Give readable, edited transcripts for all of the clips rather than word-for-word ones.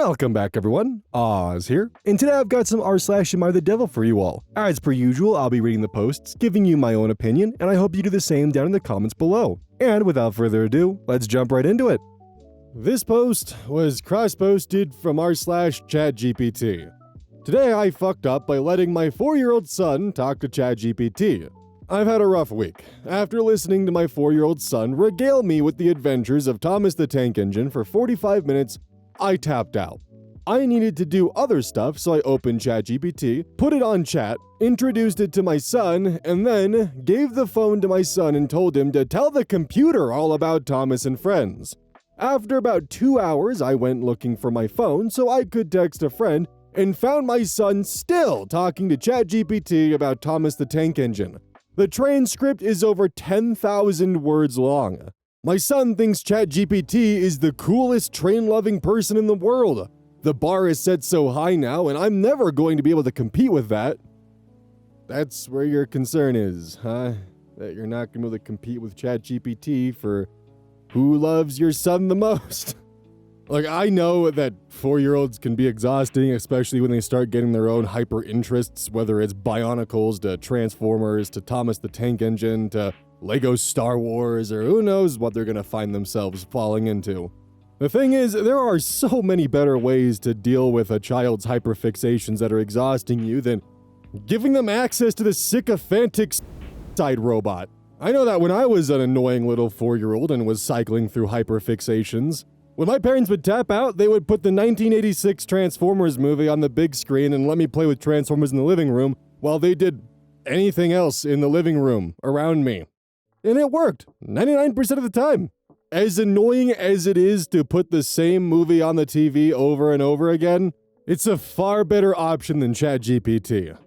Welcome back, everyone. Oz here, and today I've got some r/AmITheDevil for you all. As per usual, I'll be reading the posts, giving you my own opinion, and I hope you do the same down in the comments below. And without further ado, let's jump right into it. This post was cross-posted from r/ChatGPT. Today I fucked up by letting my 4-year-old son talk to ChatGPT. I've had a rough week. After listening to my 4-year-old son regale me with the adventures of Thomas the Tank Engine for 45 minutes, I tapped out. I needed to do other stuff, so I opened ChatGPT, put it on chat, introduced it to my son, and then gave the phone to my son and told him to tell the computer all about Thomas and Friends. After about 2 hours, I went looking for my phone so I could text a friend and found my son still talking to ChatGPT about Thomas the Tank Engine. The transcript is over 10,000 words long. My son thinks ChatGPT is the coolest train-loving person in the world. The bar is set so high now, and I'm never going to be able to compete with that. That's where your concern is, huh? That you're not going to be able to compete with ChatGPT for who loves your son the most. Like, I know that 4-year-olds can be exhausting, especially when they start getting their own hyper interests, whether it's Bionicles to Transformers to Thomas the Tank Engine to Lego Star Wars, or who knows what they're gonna find themselves falling into. The thing is, there are so many better ways to deal with a child's hyperfixations that are exhausting you than giving them access to the sycophantic side robot. I know that when I was an annoying little 4-year-old and was cycling through hyperfixations, when my parents would tap out, they would put the 1986 Transformers movie on the big screen and let me play with Transformers in the living room while they did anything else in the living room around me. And it worked 99% of the time. As annoying as it is to put the same movie on the TV over and over again, it's a far better option than ChatGPT.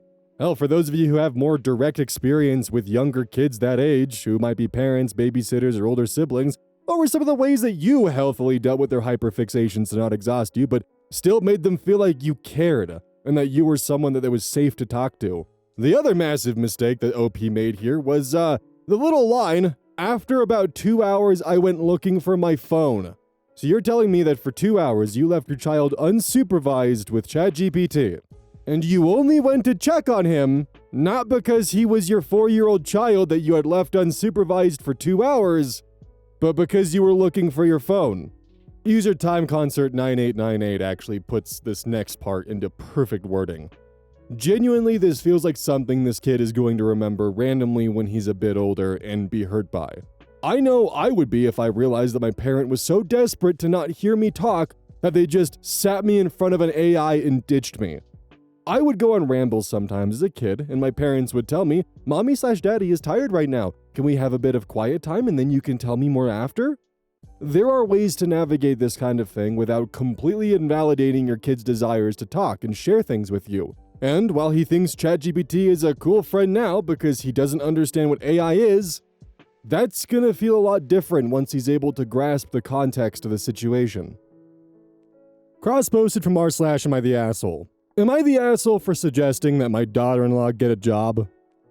Hell, for those of you who have more direct experience with younger kids that age, who might be parents, babysitters, or older siblings, what were some of the ways that you healthily dealt with their hyperfixations to not exhaust you, but still made them feel like you cared, and that you were someone that was safe to talk to? The other massive mistake that OP made here was, the little line, after about 2 hours, I went looking for my phone. So you're telling me that for 2 hours, you left your child unsupervised with ChatGPT, and you only went to check on him, not because he was your 4-year-old child that you had left unsupervised for 2 hours, but because you were looking for your phone. User Time Concert 9898 actually puts this next part into perfect wording. Genuinely, this feels like something this kid is going to remember randomly when he's a bit older and be hurt by. I know I would be if I realized that my parent was so desperate to not hear me talk that they just sat me in front of an AI and ditched me. I would go on rambles sometimes as a kid, and my parents would tell me, "Mommy/Daddy is tired right now. Can we have a bit of quiet time and then you can tell me more after?" There are ways to navigate this kind of thing without completely invalidating your kid's desires to talk and share things with you. And while he thinks ChatGPT is a cool friend now because he doesn't understand what AI is, that's gonna feel a lot different once he's able to grasp the context of the situation. Cross-posted from r/AmITheAsshole. Am I the asshole for suggesting that my daughter-in-law get a job?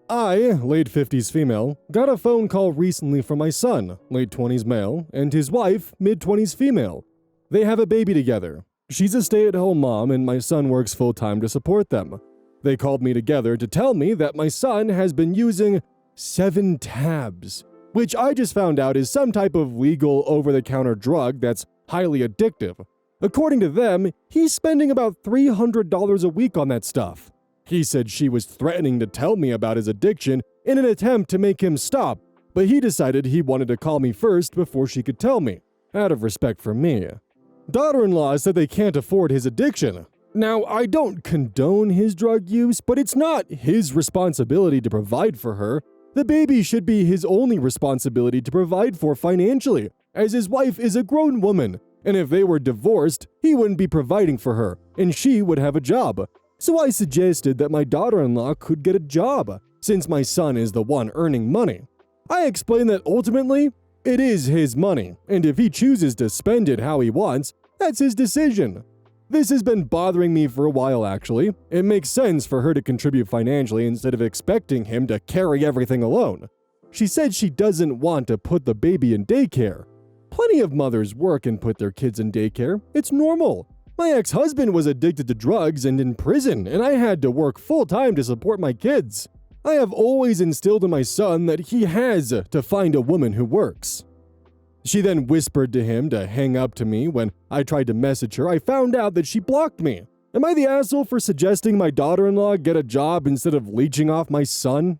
I, late 50s female, got a phone call recently from my son, late 20s male, and his wife, mid-20s female. They have a baby together. She's a stay-at-home mom and my son works full-time to support them. They called me together to tell me that my son has been using 7 tabs, which I just found out is some type of legal over-the-counter drug that's highly addictive. According to them, he's spending about $300 a week on that stuff. He said she was threatening to tell me about his addiction in an attempt to make him stop, but he decided he wanted to call me first before she could tell me, out of respect for me. Daughter-in-law said they can't afford his addiction. Now, I don't condone his drug use, but it's not his responsibility to provide for her. The baby should be his only responsibility to provide for financially, as his wife is a grown woman, and if they were divorced, he wouldn't be providing for her, and she would have a job. So I suggested that my daughter-in-law could get a job, since my son is the one earning money. I explained that ultimately, it is his money, and if he chooses to spend it how he wants, that's his decision. This has been bothering me for a while, actually. It makes sense for her to contribute financially instead of expecting him to carry everything alone. She said she doesn't want to put the baby in daycare. Plenty of mothers work and put their kids in daycare. It's normal. My ex-husband was addicted to drugs and in prison, and I had to work full-time to support my kids. I have always instilled in my son that he has to find a woman who works." She then whispered to him to hang up to me. When I tried to message her, I found out that she blocked me. Am I the asshole for suggesting my daughter-in-law get a job instead of leeching off my son?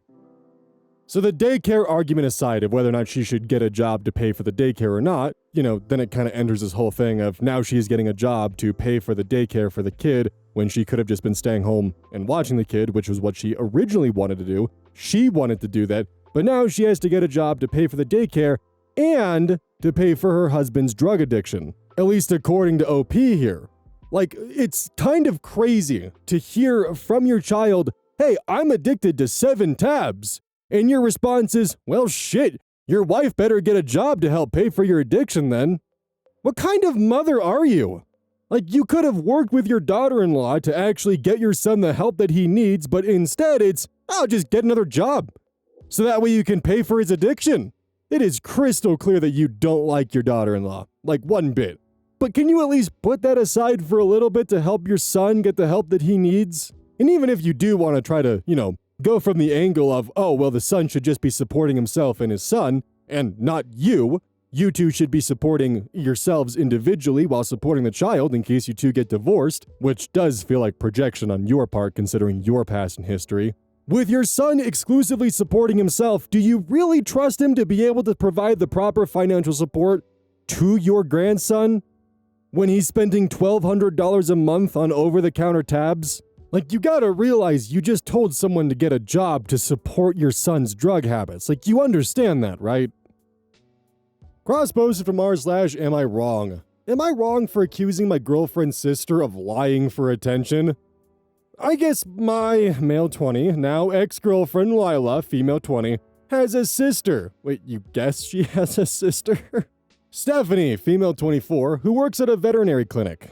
So the daycare argument aside of whether or not she should get a job to pay for the daycare or not, then it kind of enters this whole thing of now she's getting a job to pay for the daycare for the kid when she could have just been staying home and watching the kid, which was what she originally wanted to do. She wanted to do that, but now she has to get a job to pay for the daycare and to pay for her husband's drug addiction, at least according to OP here. Like, it's kind of crazy to hear from your child, "Hey, I'm addicted to 7 tabs." And your response is, "Well, shit, your wife better get a job to help pay for your addiction then." What kind of mother are you? Like, you could have worked with your daughter-in-law to actually get your son the help that he needs, but instead it's, "Oh, just get another job." So that way you can pay for his addiction. It is crystal clear that you don't like your daughter-in-law, like one bit. But can you at least put that aside for a little bit to help your son get the help that he needs? And even if you do want to try to, go from the angle of, oh, well, the son should just be supporting himself and his son, and not you. You two should be supporting yourselves individually while supporting the child in case you two get divorced, which does feel like projection on your part considering your past and history. With your son exclusively supporting himself, do you really trust him to be able to provide the proper financial support to your grandson when he's spending $1,200 a month on over-the-counter tabs? Like, you gotta realize you just told someone to get a job to support your son's drug habits. Like, you understand that, right? Cross posted from r/am I wrong? Am I wrong for accusing my girlfriend's sister of lying for attention? I guess my male 20, now ex-girlfriend Lila, female 20, has a sister. Wait, you guess she has a sister? Stephanie, female 24, who works at a veterinary clinic.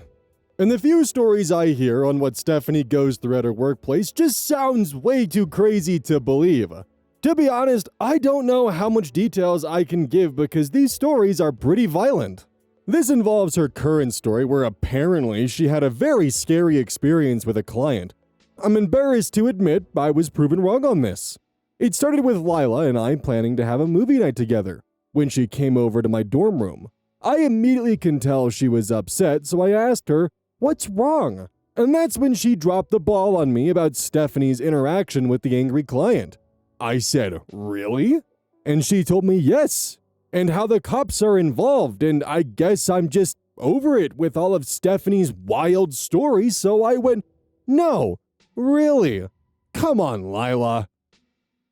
And the few stories I hear on what Stephanie goes through at her workplace just sounds way too crazy to believe. To be honest, I don't know how much details I can give because these stories are pretty violent. This involves her current story where apparently she had a very scary experience with a client. I'm embarrassed to admit I was proven wrong on this. It started with Lila and I planning to have a movie night together. When she came over to my dorm room, I immediately can tell she was upset, so I asked her, "What's wrong?" And that's when she dropped the ball on me about Stephanie's interaction with the angry client. I said, "Really?" And she told me yes, and how the cops are involved, and I guess I'm just over it with all of Stephanie's wild stories, so I went, "No, really? Come on, Lila."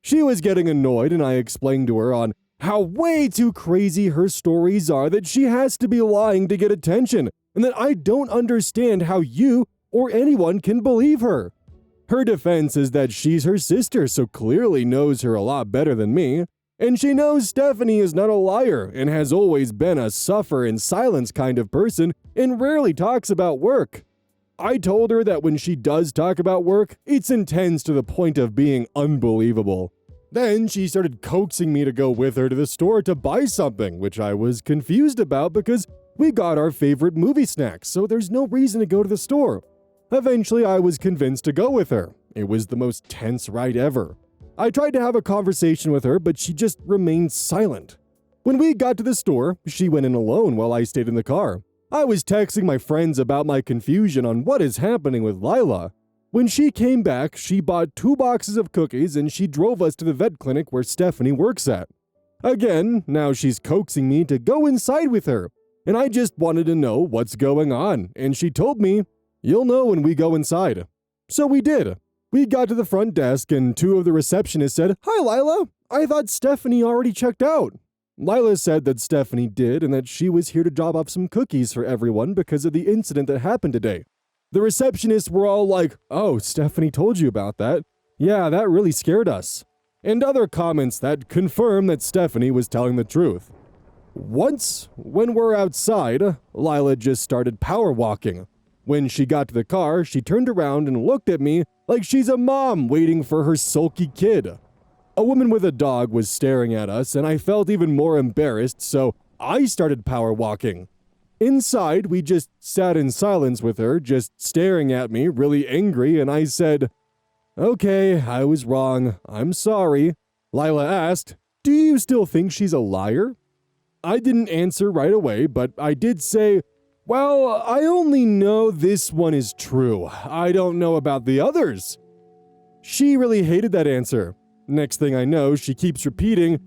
She was getting annoyed, and I explained to her on how way too crazy her stories are that she has to be lying to get attention, and that I don't understand how you or anyone can believe her. Her defense is that she's her sister, so clearly knows her a lot better than me, and she knows Stephanie is not a liar and has always been a suffer in silence kind of person and rarely talks about work. I told her that when she does talk about work, it's intense to the point of being unbelievable. Then she started coaxing me to go with her to the store to buy something, which I was confused about because we got our favorite movie snacks, so there's no reason to go to the store. Eventually, I was convinced to go with her. It was the most tense ride ever. I tried to have a conversation with her, but she just remained silent. When we got to the store, she went in alone while I stayed in the car. I was texting my friends about my confusion on what is happening with Lila. When she came back, she bought 2 boxes of cookies and she drove us to the vet clinic where Stephanie works at. Again, now she's coaxing me to go inside with her, and I just wanted to know what's going on, and she told me, "You'll know when we go inside." So we did. We got to the front desk and 2 of the receptionists said, "Hi, Lila. I thought Stephanie already checked out." Lila said that Stephanie did and that she was here to drop off some cookies for everyone because of the incident that happened today. The receptionists were all like, "Oh, Stephanie told you about that? Yeah, that really scared us." And other comments that confirm that Stephanie was telling the truth. Once, when we're outside, Lila just started power walking. When she got to the car, she turned around and looked at me like she's a mom waiting for her sulky kid. A woman with a dog was staring at us, and I felt even more embarrassed, so I started power walking. Inside, we just sat in silence with her, just staring at me, really angry, and I said, "Okay, I was wrong. I'm sorry." Lila asked, "Do you still think she's a liar?" I didn't answer right away, but I did say, "Well, I only know this one is true. I don't know about the others." She really hated that answer. Next thing I know, she keeps repeating,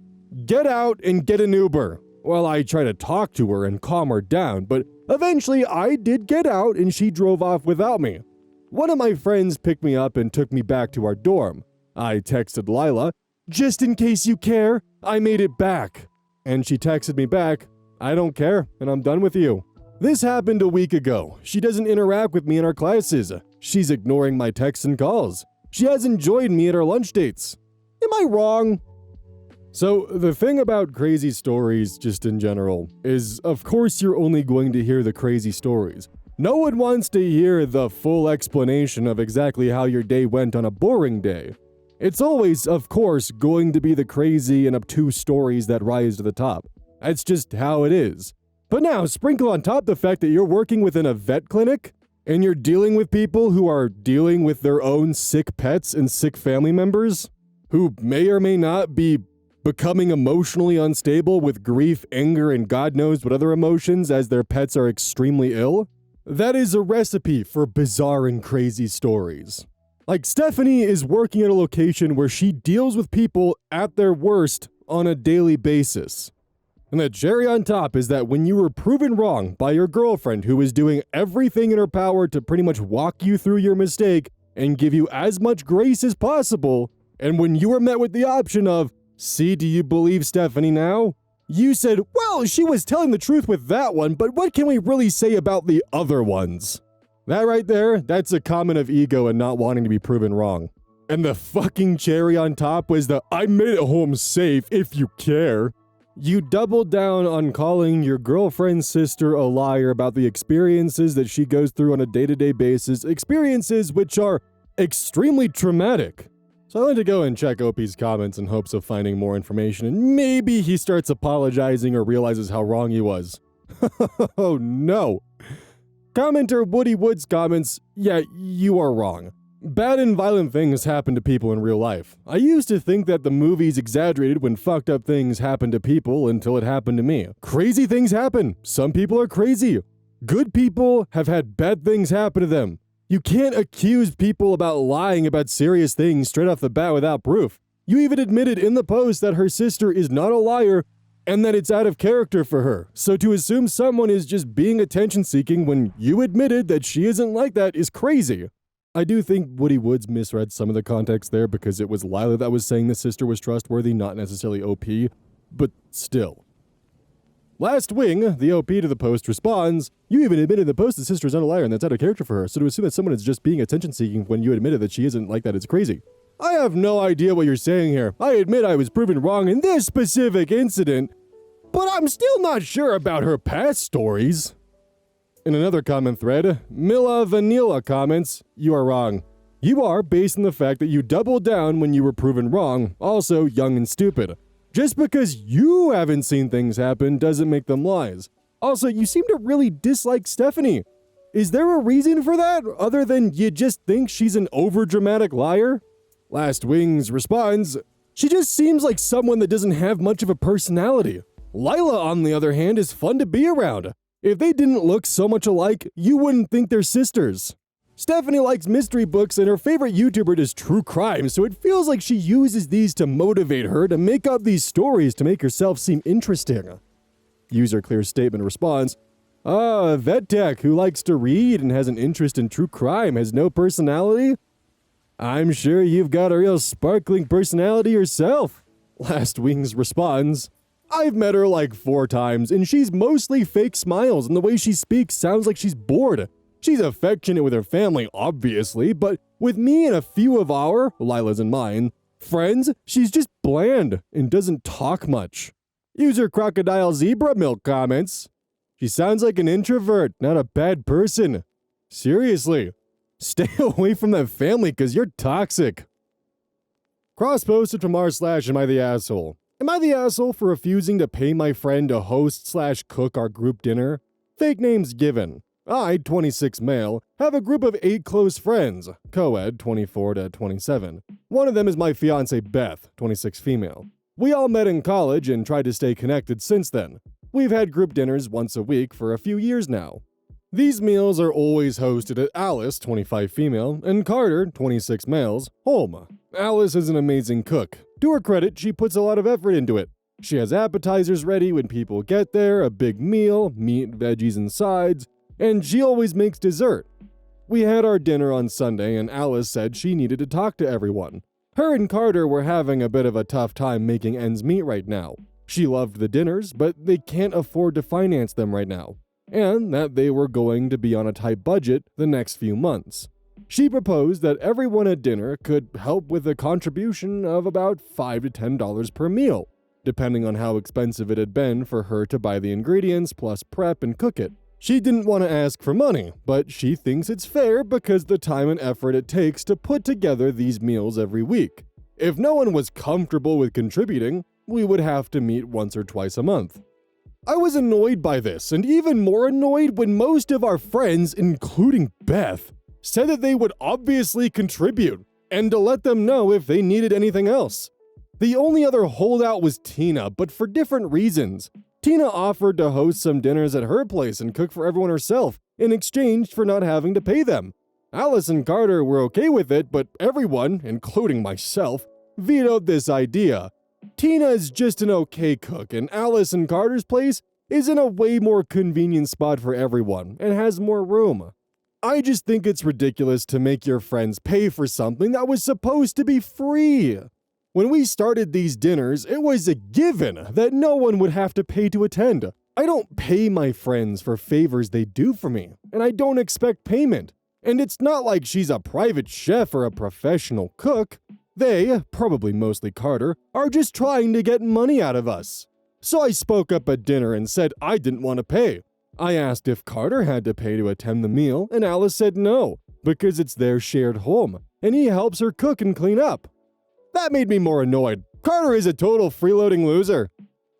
"Get out and get an Uber." Well, I try to talk to her and calm her down, but eventually I did get out and she drove off without me. One of my friends picked me up and took me back to our dorm. I texted Lila, "Just in case you care, I made it back." And she texted me back, "I don't care, and I'm done with you." This happened a week ago. She doesn't interact with me in our classes. She's ignoring my texts and calls. She hasn't joined me at our lunch dates. Am I wrong? So, the thing about crazy stories, just in general, is of course you're only going to hear the crazy stories. No one wants to hear the full explanation of exactly how your day went on a boring day. It's always, of course, going to be the crazy and obtuse stories that rise to the top. That's just how it is. But now, sprinkle on top the fact that you're working within a vet clinic, and you're dealing with people who are dealing with their own sick pets and sick family members, who may or may not be becoming emotionally unstable with grief, anger, and God knows what other emotions as their pets are extremely ill. That is a recipe for bizarre and crazy stories. Like, Stephanie is working at a location where she deals with people at their worst on a daily basis. And the cherry on top is that when you were proven wrong by your girlfriend who is doing everything in her power to pretty much walk you through your mistake and give you as much grace as possible, and when you were met with the option of, "See, do you believe Stephanie now?" you said, "Well, she was telling the truth with that one, but what can we really say about the other ones?" That right there, that's a comment of ego and not wanting to be proven wrong. And the fucking cherry on top was the, "I made it home safe if you care." You doubled down on calling your girlfriend's sister a liar about the experiences that she goes through on a day-to-day basis, experiences which are extremely traumatic. So I went to go and check OP's comments in hopes of finding more information, and maybe he starts apologizing or realizes how wrong he was. Oh no. Commenter Woody Woods comments, "Yeah, you are wrong. Bad and violent things happen to people in real life. I used to think that the movies exaggerated when fucked up things happen to people until it happened to me. Crazy things happen. Some people are crazy. Good people have had bad things happen to them. You can't accuse people about lying about serious things straight off the bat without proof. You even admitted in the post that her sister is not a liar and that it's out of character for her. So to assume someone is just being attention-seeking when you admitted that she isn't like that is crazy." I do think Woody Woods misread some of the context there because it was Lila that was saying the sister was trustworthy, not necessarily OP, but still. Last Wing, the OP to the post, responds, "You even admitted in the post the sister is not a liar and that's out of character for her, so to assume that someone is just being attention-seeking when you admitted that she isn't like that is crazy. I have no idea what you're saying here. I admit I was proven wrong in this specific incident, but I'm still not sure about her past stories." In another comment thread, Mila Vanilla comments, "You are wrong. You are based on the fact that you doubled down when you were proven wrong, also young and stupid. Just because you haven't seen things happen doesn't make them lies. Also, you seem to really dislike Stephanie. Is there a reason for that, other than you just think she's an overdramatic liar?" Last Wings responds, "She just seems like someone that doesn't have much of a personality. Lila, on the other hand, is fun to be around. If they didn't look so much alike, you wouldn't think they're sisters. Stephanie likes mystery books and her favorite YouTuber does true crime, so it feels like she uses these to motivate her to make up these stories to make herself seem interesting." User Clear Statement responds, "A vet tech who likes to read and has an interest in true crime has no personality? I'm sure you've got a real sparkling personality yourself." Last Wings responds, "I've met her like 4 times, and she's mostly fake smiles, and the way she speaks sounds like she's bored. She's affectionate with her family, obviously, but with me and a few of our, Lila's and mine, friends, she's just bland and doesn't talk much." User Crocodile Zebra Milk comments, "She sounds like an introvert, not a bad person. Seriously, stay away from that family because you're toxic." Cross-posted from r/AmITheAsshole. Am I the asshole for refusing to pay my friend to host/cook our group dinner? Fake names given. I, 26 male, have a group of 8 close friends, co-ed 24 to 27. One of them is my fiancée Beth, 26 female. We all met in college and tried to stay connected since then. We've had group dinners once a week for a few years now. These meals are always hosted at Alice, 25 female, and Carter, 26 male's, home. Alice is an amazing cook. To her credit, she puts a lot of effort into it. She has appetizers ready when people get there, a big meal, meat, veggies, and sides, and she always makes dessert. We had our dinner on Sunday, and Alice said she needed to talk to everyone. Her and Carter were having a bit of a tough time making ends meet right now. She loved the dinners, but they can't afford to finance them right now, and that they were going to be on a tight budget the next few months. She proposed that everyone at dinner could help with a contribution of about $5 to $10 per meal, depending on how expensive it had been for her to buy the ingredients plus prep and cook it. She didn't want to ask for money, but she thinks it's fair because the time and effort it takes to put together these meals every week. If no one was comfortable with contributing, we would have to meet once or twice a month. I was annoyed by this, and even more annoyed when most of our friends, including Beth, said that they would obviously contribute, and to let them know if they needed anything else. The only other holdout was Tina, but for different reasons. Tina offered to host some dinners at her place and cook for everyone herself, in exchange for not having to pay them. Alice and Carter were okay with it, but everyone, including myself, vetoed this idea. Tina is just an okay cook, and Alice and Carter's place is in a way more convenient spot for everyone, and has more room. I just think it's ridiculous to make your friends pay for something that was supposed to be free. When we started these dinners, it was a given that no one would have to pay to attend. I don't pay my friends for favors they do for me, and I don't expect payment. And it's not like she's a private chef or a professional cook. They, probably mostly Carter, are just trying to get money out of us. So I spoke up at dinner and said I didn't want to pay. I asked if Carter had to pay to attend the meal, and Alice said no, because it's their shared home, and he helps her cook and clean up. That made me more annoyed. Carter is a total freeloading loser.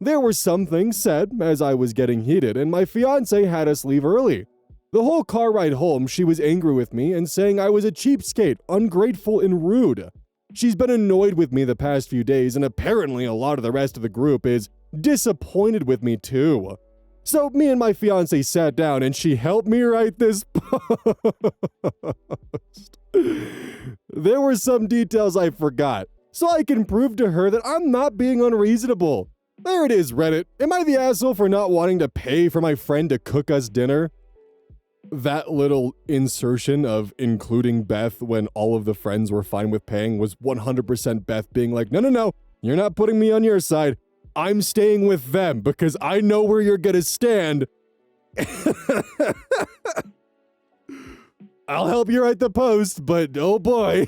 There were some things said as I was getting heated, and my fiancé had us leave early. The whole car ride home, she was angry with me and saying I was a cheapskate, ungrateful, and rude. She's been annoyed with me the past few days, and apparently a lot of the rest of the group is disappointed with me too. So me and my fiancé sat down and she helped me write this post. There were some details I forgot, so I can prove to her that I'm not being unreasonable. There it is, Reddit. Am I the asshole for not wanting to pay for my friend to cook us dinner? That little insertion of including Beth when all of the friends were fine with paying was 100% Beth being like, no, you're not putting me on your side. I'm staying with them because I know where you're gonna stand. I'll help you write the post, but oh boy.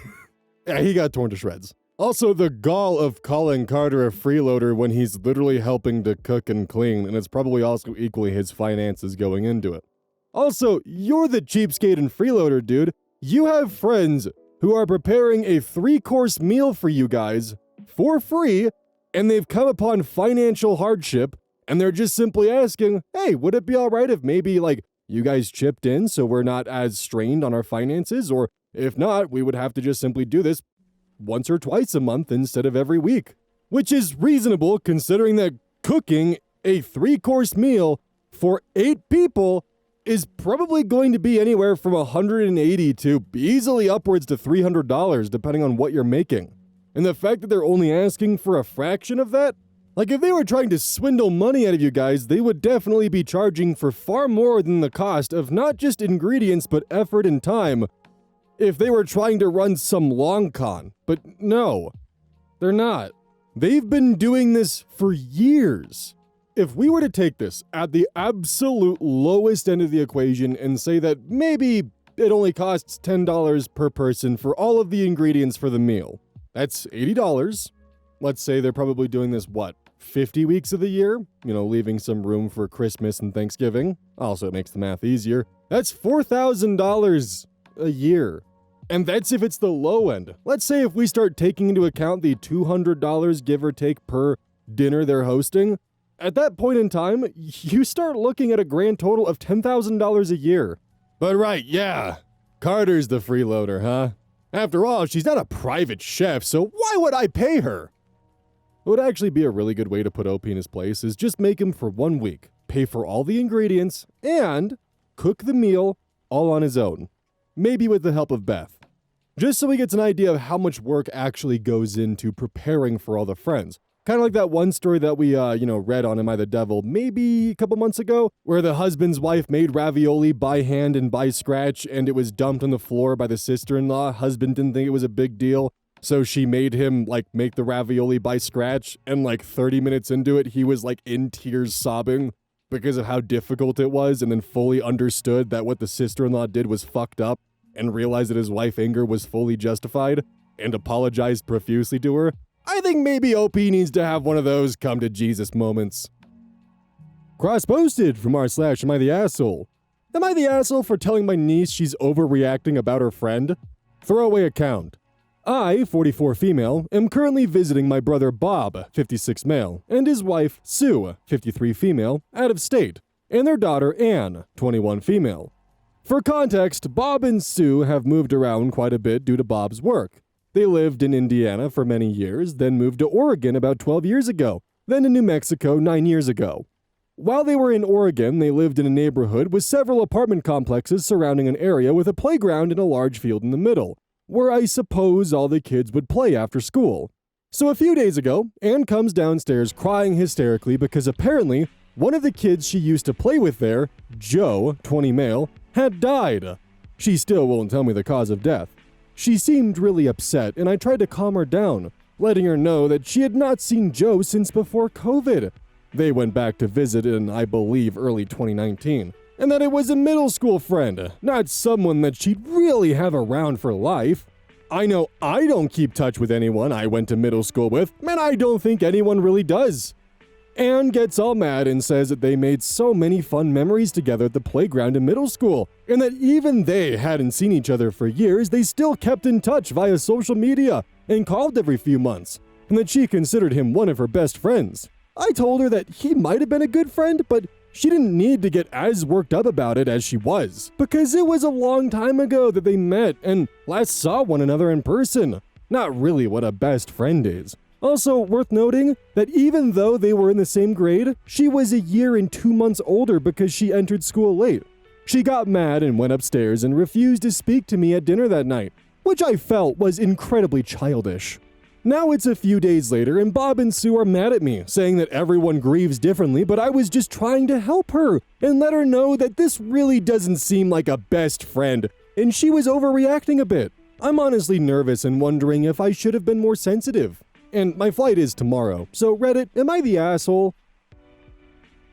Yeah, he got torn to shreds. Also, the gall of calling Carter a freeloader when he's literally helping to cook and clean, and it's probably also equally his finances going into it. Also, you're the cheapskate and freeloader, dude. You have friends who are preparing a 3-course meal for you guys for free, and they've come upon financial hardship, and they're just simply asking, hey, would it be alright if maybe, you guys chipped in so we're not as strained on our finances, or if not, we would have to just simply do this once or twice a month instead of every week. Which is reasonable considering that cooking a 3-course meal for 8 people is probably going to be anywhere from $180 to easily upwards to $300 depending on what you're making. And the fact that they're only asking for a fraction of that? If they were trying to swindle money out of you guys, they would definitely be charging for far more than the cost of not just ingredients but effort and time if they were trying to run some long con. But no, they're not. They've been doing this for years. If we were to take this at the absolute lowest end of the equation and say that maybe it only costs $10 per person for all of the ingredients for the meal, that's $80. Let's say they're probably doing this, 50 weeks of the year? Leaving some room for Christmas and Thanksgiving. Also, it makes the math easier. That's $4,000 a year. And that's if it's the low end. Let's say if we start taking into account the $200 give or take per dinner they're hosting, At that point in time, you start looking at a grand total of $10,000 a year. But right, yeah, Carter's the freeloader, huh? After all, she's not a private chef, so why would I pay her? What would actually be a really good way to put OP in his place is just make him for 1 week, pay for all the ingredients, and cook the meal all on his own. Maybe with the help of Beth. Just so he gets an idea of how much work actually goes into preparing for all the friends. Kind of like that one story that we, read on AmITheDevil maybe a couple months ago, where the husband's wife made ravioli by hand and by scratch, and it was dumped on the floor by the sister-in-law. Husband didn't think it was a big deal, so she made him, make the ravioli by scratch, and 30 minutes into it, he was, in tears sobbing because of how difficult it was, and then fully understood that what the sister-in-law did was fucked up, and realized that his wife's anger was fully justified, and apologized profusely to her. I think maybe OP needs to have one of those come to Jesus moments. Cross-posted from r/AmITheAsshole. Am I the asshole for telling my niece she's overreacting about her friend? Throwaway account. I, 44 female, am currently visiting my brother Bob, 56 male, and his wife Sue, 53 female, out of state, and their daughter Anne, 21 female. For context, Bob and Sue have moved around quite a bit due to Bob's work. They lived in Indiana for many years, then moved to Oregon about 12 years ago, then to New Mexico 9 years ago. While they were in Oregon, they lived in a neighborhood with several apartment complexes surrounding an area with a playground and a large field in the middle, where I suppose all the kids would play after school. So a few days ago, Anne comes downstairs crying hysterically because apparently one of the kids she used to play with there, Joe, 20 male, had died. She still won't tell me the cause of death. She seemed really upset, and I tried to calm her down, letting her know that she had not seen Joe since before COVID. They went back to visit in, I believe, early 2019, and that it was a middle school friend, not someone that she'd really have around for life. I know I don't keep touch with anyone I went to middle school with, and I don't think anyone really does. Anne gets all mad and says that they made so many fun memories together at the playground in middle school, and that even they hadn't seen each other for years, they still kept in touch via social media and called every few months, and that she considered him one of her best friends. I told her that he might have been a good friend, but she didn't need to get as worked up about it as she was, because it was a long time ago that they met and last saw one another in person. Not really what a best friend is. Also, worth noting that even though they were in the same grade, she was a year and 2 months older because she entered school late. She got mad and went upstairs and refused to speak to me at dinner that night, which I felt was incredibly childish. Now it's a few days later and Bob and Sue are mad at me, saying that everyone grieves differently, but I was just trying to help her and let her know that this really doesn't seem like a best friend, and she was overreacting a bit. I'm honestly nervous and wondering if I should have been more sensitive. And my flight is tomorrow, so Reddit, am I the asshole?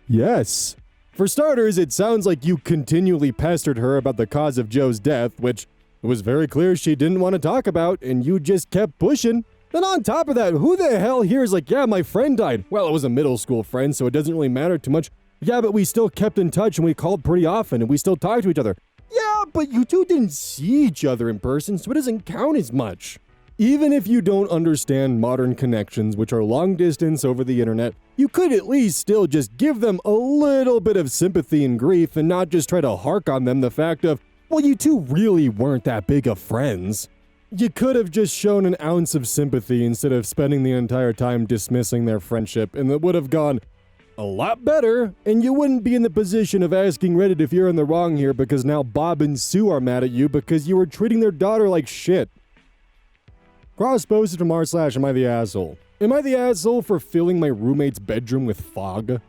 Yes. For starters, it sounds like you continually pestered her about the cause of Joe's death, which it was very clear she didn't want to talk about, and you just kept pushing. Then on top of that, who the hell here is like, yeah, my friend died. Well, it was a middle school friend, so it doesn't really matter too much. Yeah, but we still kept in touch and we called pretty often and we still talked to each other. Yeah, but you two didn't see each other in person, so it doesn't count as much. Even if you don't understand modern connections, which are long distance over the internet, you could at least still just give them a little bit of sympathy and grief and not just try to hark on them the fact of, well, you two really weren't that big of friends. You could have just shown an ounce of sympathy instead of spending the entire time dismissing their friendship, and it would have gone a lot better, and you wouldn't be in the position of asking Reddit if you're in the wrong here because now Bob and Sue are mad at you because you were treating their daughter like shit. Cross-posted from r/AmITheAsshole. Am I the asshole for filling my roommate's bedroom with fog?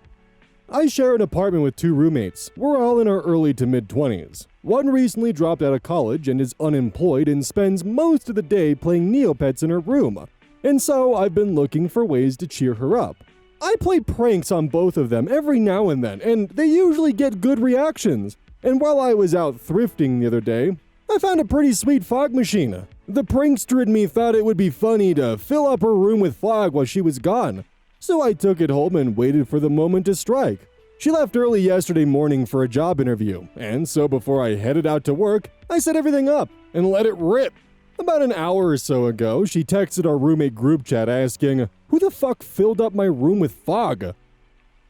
I share an apartment with 2 roommates. We're all in our early to mid-20s. One recently dropped out of college and is unemployed and spends most of the day playing Neopets in her room. And so I've been looking for ways to cheer her up. I play pranks on both of them every now and then, and they usually get good reactions. And while I was out thrifting the other day, I found a pretty sweet fog machine. The prankster in me thought it would be funny to fill up her room with fog while she was gone. So I took it home and waited for the moment to strike. She left early yesterday morning for a job interview, and so before I headed out to work, I set everything up and let it rip. About an hour or so ago, she texted our roommate group chat asking, "Who the fuck filled up my room with fog?"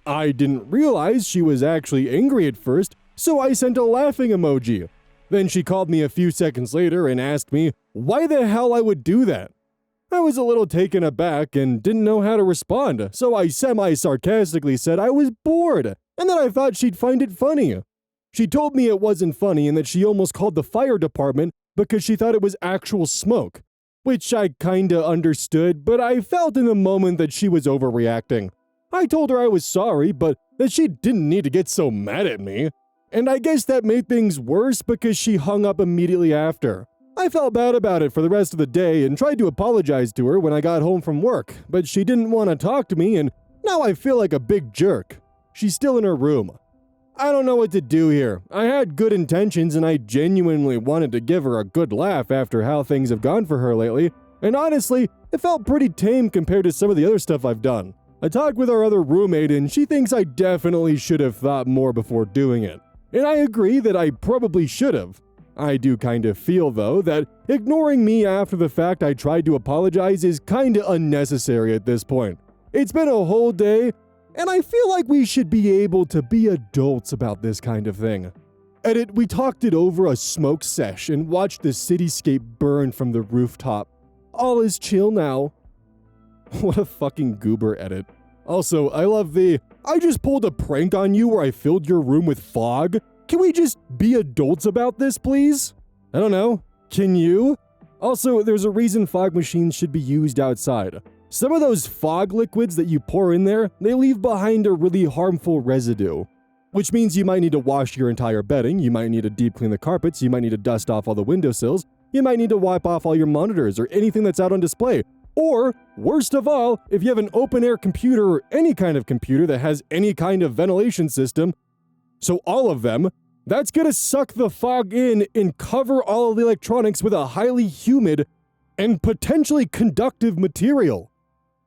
I didn't realize she was actually angry at first, so I sent a laughing emoji. Then she called me a few seconds later and asked me why the hell I would do that. I was a little taken aback and didn't know how to respond, so I semi-sarcastically said I was bored and that I thought she'd find it funny. She told me it wasn't funny and that she almost called the fire department because she thought it was actual smoke, which I kinda understood, but I felt in the moment that she was overreacting. I told her I was sorry, but that she didn't need to get so mad at me. And I guess that made things worse because she hung up immediately after. I felt bad about it for the rest of the day and tried to apologize to her when I got home from work, but she didn't want to talk to me and now I feel like a big jerk. She's still in her room. I don't know what to do here. I had good intentions and I genuinely wanted to give her a good laugh after how things have gone for her lately, and honestly, it felt pretty tame compared to some of the other stuff I've done. I talked with our other roommate and she thinks I definitely should have thought more before doing it. And I agree that I probably should have. I do kind of feel, though, that ignoring me after the fact I tried to apologize is kinda unnecessary at this point. It's been a whole day, and I feel like we should be able to be adults about this kind of thing. Edit, we talked it over a smoke sesh and watched the cityscape burn from the rooftop. All is chill now. What a fucking goober edit. Also, I love I just pulled a prank on you where I filled your room with fog. Can we just be adults about this, please? I don't know. Can you? Also, there's a reason fog machines should be used outside. Some of those fog liquids that you pour in there, they leave behind a really harmful residue. Which means you might need to wash your entire bedding, you might need to deep clean the carpets, you might need to dust off all the windowsills, you might need to wipe off all your monitors or anything that's out on display. Or, worst of all, if you have an open-air computer or any kind of computer that has any kind of ventilation system, so all of them, that's gonna suck the fog in and cover all of the electronics with a highly humid and potentially conductive material.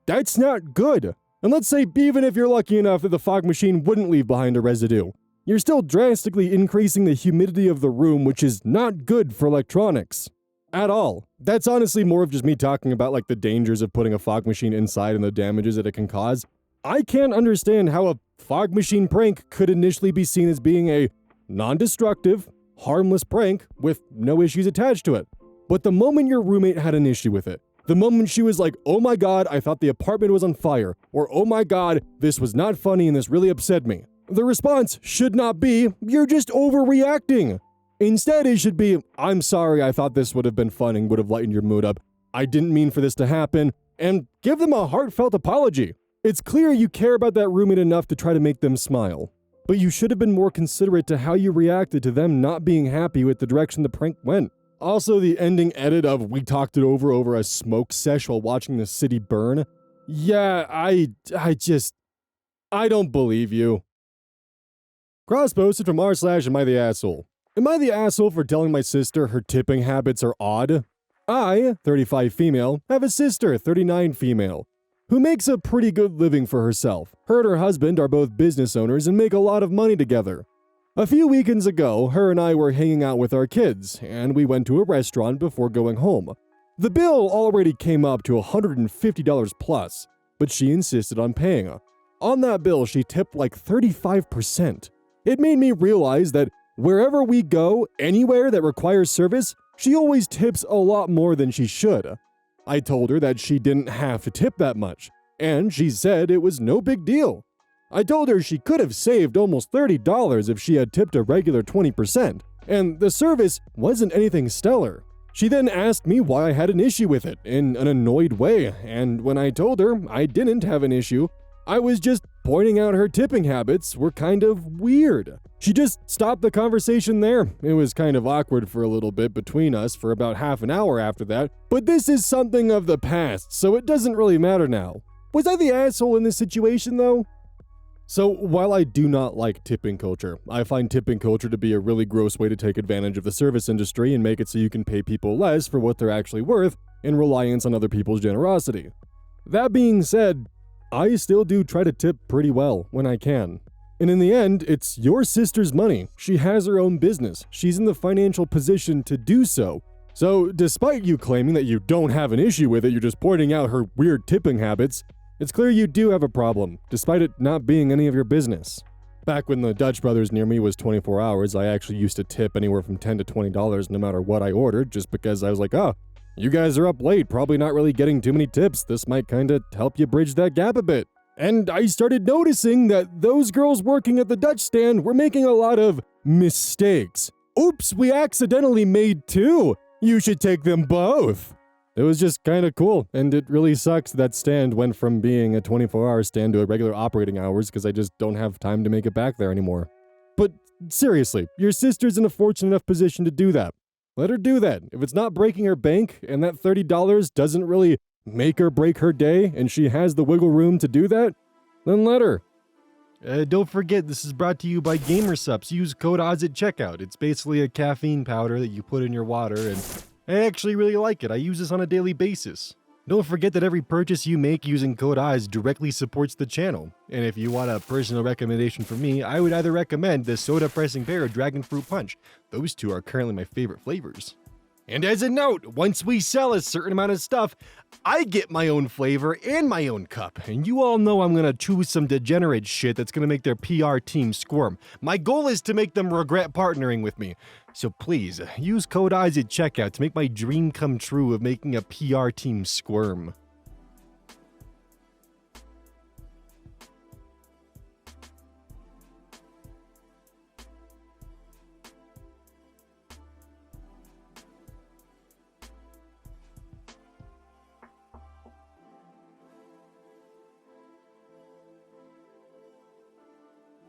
That's not good. And let's say even if you're lucky enough that the fog machine wouldn't leave behind a residue, you're still drastically increasing the humidity of the room, which is not good for electronics. At all. That's honestly more of just me talking about like the dangers of putting a fog machine inside and the damages that it can cause. I can't understand how a fog machine prank could initially be seen as being a non-destructive, harmless prank with no issues attached to it. But the moment your roommate had an issue with it, the moment she was like, oh my god, I thought the apartment was on fire, or oh my god, this was not funny and this really upset me, the response should not be, you're just overreacting. Instead, it should be, I'm sorry, I thought this would have been fun and would have lightened your mood up. I didn't mean for this to happen, and give them a heartfelt apology. It's clear you care about that roommate enough to try to make them smile. But you should have been more considerate to how you reacted to them not being happy with the direction the prank went. Also, the ending edit of we talked it over a smoke sesh while watching the city burn. Yeah, I don't believe you. Cross posted from r/AmITheAsshole. Am I the asshole for telling my sister her tipping habits are odd? I, 35 female, have a sister, 39 female, who makes a pretty good living for herself. Her and her husband are both business owners and make a lot of money together. A few weekends ago, her and I were hanging out with our kids, and we went to a restaurant before going home. The bill already came up to $150 plus, but she insisted on paying. On that bill, she tipped like 35%. It made me realize that wherever we go, anywhere that requires service, she always tips a lot more than she should. I told her that she didn't have to tip that much, and she said it was no big deal. I told her she could have saved almost $30 if she had tipped a regular 20%, and the service wasn't anything stellar. She then asked me why I had an issue with it in an annoyed way, and when I told her I didn't have an issue, I was just pointing out her tipping habits were kind of weird. She just stopped the conversation there. It was kind of awkward for a little bit between us for about half an hour after that, but this is something of the past, so it doesn't really matter now. Was I the asshole in this situation though? So while I do not like tipping culture, I find tipping culture to be a really gross way to take advantage of the service industry and make it so you can pay people less for what they're actually worth in reliance on other people's generosity. That being said, I still do try to tip pretty well when I can. And in the end, it's your sister's money. She has her own business. She's in the financial position to do so. So despite you claiming that you don't have an issue with it, you're just pointing out her weird tipping habits, It's clear you do have a problem, despite it not being any of your business. Back when the Dutch Brothers near me was 24 hours, I actually used to tip anywhere from $10 to $20 no matter what I ordered, just because I was like, oh, you guys are up late, probably not really getting too many tips. This might kinda help you bridge that gap a bit. And I started noticing that those girls working at the Dutch stand were making a lot of mistakes. Oops, we accidentally made 2. You should take them both. It was just kinda cool, and it really sucks that stand went from being a 24-hour stand to a regular operating hours because I just don't have time to make it back there anymore. But seriously, your sister's in a fortunate enough position to do that. Let her do that. If it's not breaking her bank, and that $30 doesn't really make or break her day, and she has the wiggle room to do that, then let her. Don't forget, this is brought to you by GamerSupps. Use code ODDS at checkout. It's basically a caffeine powder that you put in your water, and I actually really like it. I use this on a daily basis. Don't forget that every purchase you make using code ODDS directly supports the channel. And if you want a personal recommendation from me, I would either recommend the Soda Pressing Pear or Dragon Fruit Punch. Those 2 are currently my favorite flavors. And as a note, once we sell a certain amount of stuff, I get my own flavor and my own cup. And you all know I'm gonna choose some degenerate shit that's gonna make their PR team squirm. My goal is to make them regret partnering with me. So please, use code ODDS at checkout to make my dream come true of making a PR team squirm.